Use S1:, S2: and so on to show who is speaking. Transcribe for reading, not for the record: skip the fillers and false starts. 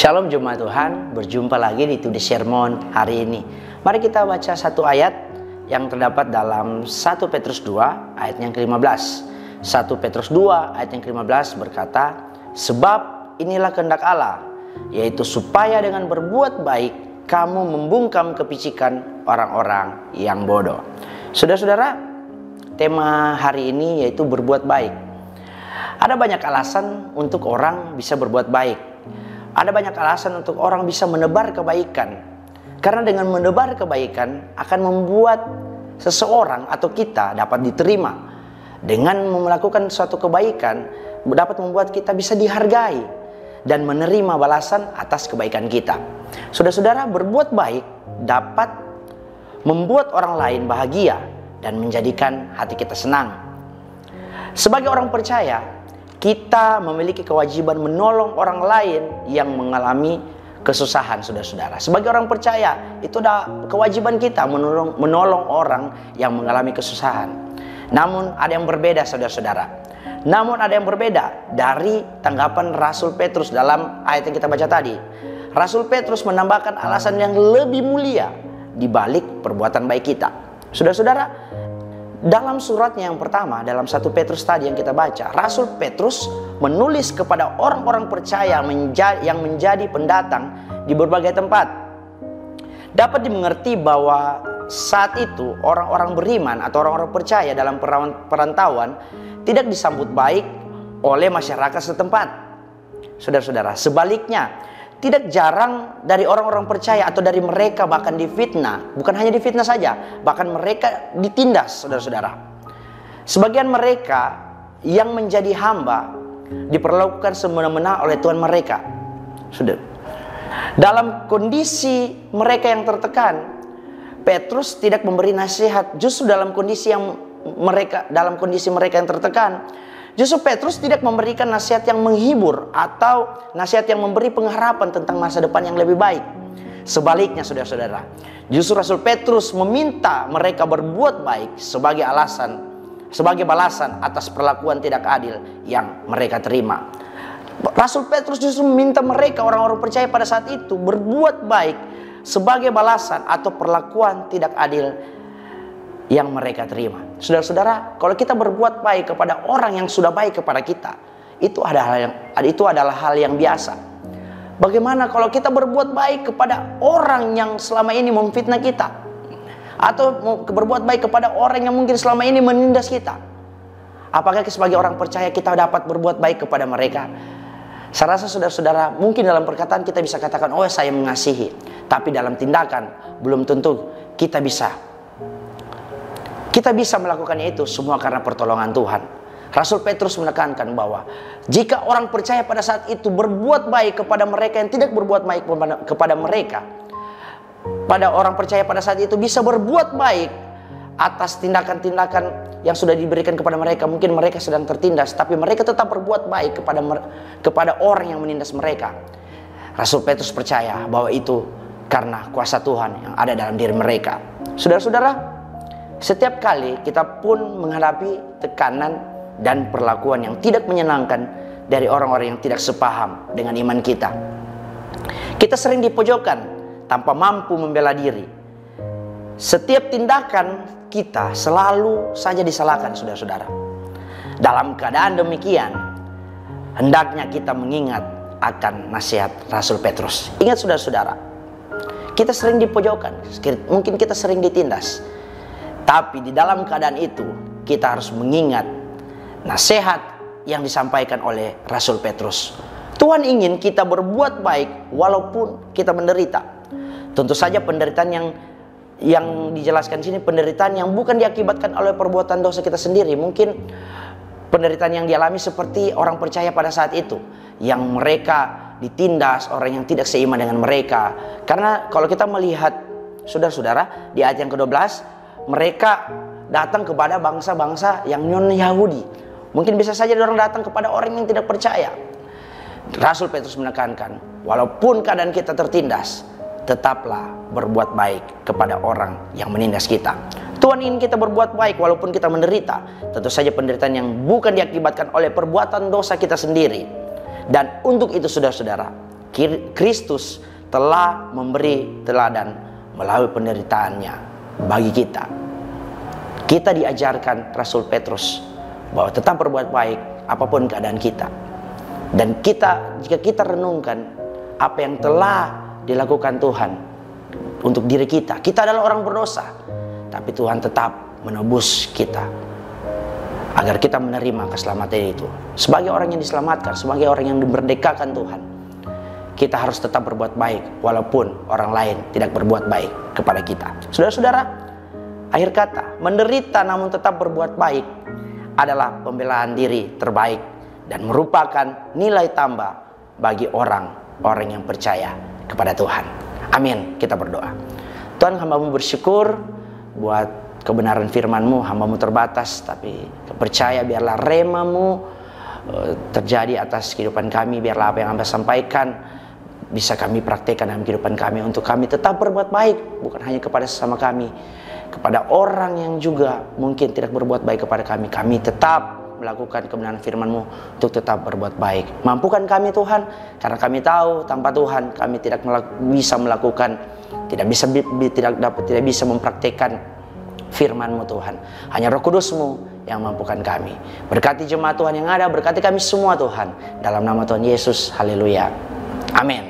S1: Shalom Jemaat Tuhan, berjumpa lagi di Today Sermon hari ini. Mari kita baca satu ayat yang terdapat dalam 1 Petrus 2 ayat yang ke-15. 1 Petrus 2 ayat yang ke-15 berkata, "Sebab inilah kehendak Allah, yaitu supaya dengan berbuat baik kamu membungkam kepicikan orang-orang yang bodoh." Saudara-saudara, tema hari ini yaitu berbuat baik. Ada banyak alasan untuk orang bisa berbuat baik. Ada banyak alasan untuk orang bisa menebar kebaikan. Karena dengan menebar kebaikan akan membuat seseorang atau kita dapat diterima. Dengan melakukan suatu kebaikan dapat membuat kita bisa dihargai dan menerima balasan atas kebaikan kita. Saudara-saudara, berbuat baik dapat membuat orang lain bahagia dan menjadikan hati kita senang. Sebagai orang percaya, kita memiliki kewajiban menolong orang lain yang mengalami kesusahan, saudara-saudara. Sebagai orang percaya, itu adalah kewajiban kita menolong orang yang mengalami kesusahan. Namun ada yang berbeda, saudara-saudara. Namun ada yang berbeda dari tanggapan Rasul Petrus dalam ayat yang kita baca tadi. Rasul Petrus menambahkan alasan yang lebih mulia di balik perbuatan baik kita. Saudara-saudara, dalam suratnya yang pertama, dalam 1 Petrus tadi yang kita baca, Rasul Petrus menulis kepada orang-orang percaya yang menjadi pendatang di berbagai tempat. Dapat dimengerti bahwa saat itu orang-orang beriman atau orang-orang percaya dalam perantauan tidak disambut baik oleh masyarakat setempat. Saudara-saudara, sebaliknya, tidak jarang dari orang-orang percaya atau dari mereka bahkan difitnah. Bukan hanya difitnah saja, bahkan mereka ditindas, saudara-saudara. Sebagian mereka yang menjadi hamba diperlakukan semena-mena oleh Tuhan mereka. Saudara, dalam kondisi mereka yang tertekan, Petrus tidak memberi nasihat. Justru dalam kondisi mereka yang tertekan, justru Petrus tidak memberikan nasihat yang menghibur atau nasihat yang memberi pengharapan tentang masa depan yang lebih baik. Sebaliknya, saudara-saudara, justru Rasul Petrus meminta mereka berbuat baik sebagai balasan atas perlakuan tidak adil yang mereka terima. Rasul Petrus justru meminta mereka, orang-orang percaya pada saat itu, berbuat baik sebagai balasan atau perlakuan tidak adil yang mereka terima. Saudara-saudara, kalau kita berbuat baik kepada orang yang sudah baik kepada kita, itu adalah hal yang biasa. Bagaimana kalau kita berbuat baik kepada orang yang selama ini memfitnah kita, atau berbuat baik kepada orang yang mungkin selama ini menindas kita? Apakah sebagai orang percaya kita dapat berbuat baik kepada mereka? Saya rasa saudara-saudara, mungkin dalam perkataan kita bisa katakan, "Oh, saya mengasihi," tapi dalam tindakan belum tentu kita bisa melakukannya. Itu semua karena pertolongan Tuhan. Rasul Petrus menekankan bahwa jika orang percaya pada saat itu berbuat baik kepada mereka yang tidak berbuat baik kepada mereka, pada orang percaya pada saat itu bisa berbuat baik atas tindakan-tindakan yang sudah diberikan kepada mereka. Mungkin mereka sedang tertindas, tapi mereka tetap berbuat baik kepada orang yang menindas mereka. Rasul Petrus percaya bahwa itu karena kuasa Tuhan yang ada dalam diri mereka. Saudara-saudara, setiap kali kita pun menghadapi tekanan dan perlakuan yang tidak menyenangkan dari orang-orang yang tidak sepaham dengan iman kita. Kita sering dipojokkan tanpa mampu membela diri. Setiap tindakan kita selalu saja disalahkan, saudara-saudara. Dalam keadaan demikian, hendaknya kita mengingat akan nasihat Rasul Petrus. Ingat, saudara-saudara, kita sering dipojokkan, mungkin kita sering ditindas. Tapi di dalam keadaan itu, kita harus mengingat nasihat yang disampaikan oleh Rasul Petrus. Tuhan ingin kita berbuat baik walaupun kita menderita. Tentu saja penderitaan yang dijelaskan sini, penderitaan yang bukan diakibatkan oleh perbuatan dosa kita sendiri. Mungkin penderitaan yang dialami seperti orang percaya pada saat itu, yang mereka ditindas, orang yang tidak seiman dengan mereka. Karena kalau kita melihat, saudara-saudara, di ayat yang ke-12, mereka datang kepada bangsa-bangsa yang non-Yahudi. Mungkin bisa saja orang datang kepada orang yang tidak percaya. Rasul Petrus menekankan, walaupun keadaan kita tertindas, tetaplah berbuat baik kepada orang yang menindas kita. Tuhan ingin kita berbuat baik walaupun kita menderita. Tentu saja penderitaan yang bukan diakibatkan oleh perbuatan dosa kita sendiri. Dan untuk itu, saudara-saudara, Kristus telah memberi teladan melalui penderitaannya bagi kita. Kita diajarkan Rasul Petrus bahwa tetap berbuat baik apapun keadaan kita. Dan jika kita renungkan apa yang telah dilakukan Tuhan untuk diri kita, kita adalah orang berdosa, tapi Tuhan tetap menebus kita agar kita menerima keselamatan itu. Sebagai orang yang diselamatkan, sebagai orang yang dimerdekakan Tuhan, kita harus tetap berbuat baik walaupun orang lain tidak berbuat baik kepada kita. Saudara-saudara, akhir kata, menderita namun tetap berbuat baik adalah pembelaan diri terbaik dan merupakan nilai tambah bagi orang-orang yang percaya kepada Tuhan. Amin. Kita berdoa. Tuhan, hamba-Mu bersyukur buat kebenaran firman-Mu. Hamba-Mu terbatas, tapi percaya biarlah rema-Mu terjadi atas kehidupan kami. Biarlah apa yang Hamba sampaikan bisa kami praktekkan dalam kehidupan kami, untuk kami tetap berbuat baik, bukan hanya kepada sesama kami, kepada orang yang juga mungkin tidak berbuat baik kepada kami. Kami tetap melakukan kebenaran firman-Mu untuk tetap berbuat baik. Mampukan kami Tuhan, karena kami tahu tanpa Tuhan kami tidak bisa melakukan, tidak bisa mempraktekkan firman-Mu Tuhan. Hanya Roh Kudus-Mu yang mampukan kami. Berkati jemaat Tuhan yang ada, berkati kami semua Tuhan, dalam nama Tuhan Yesus. Haleluya. Amin.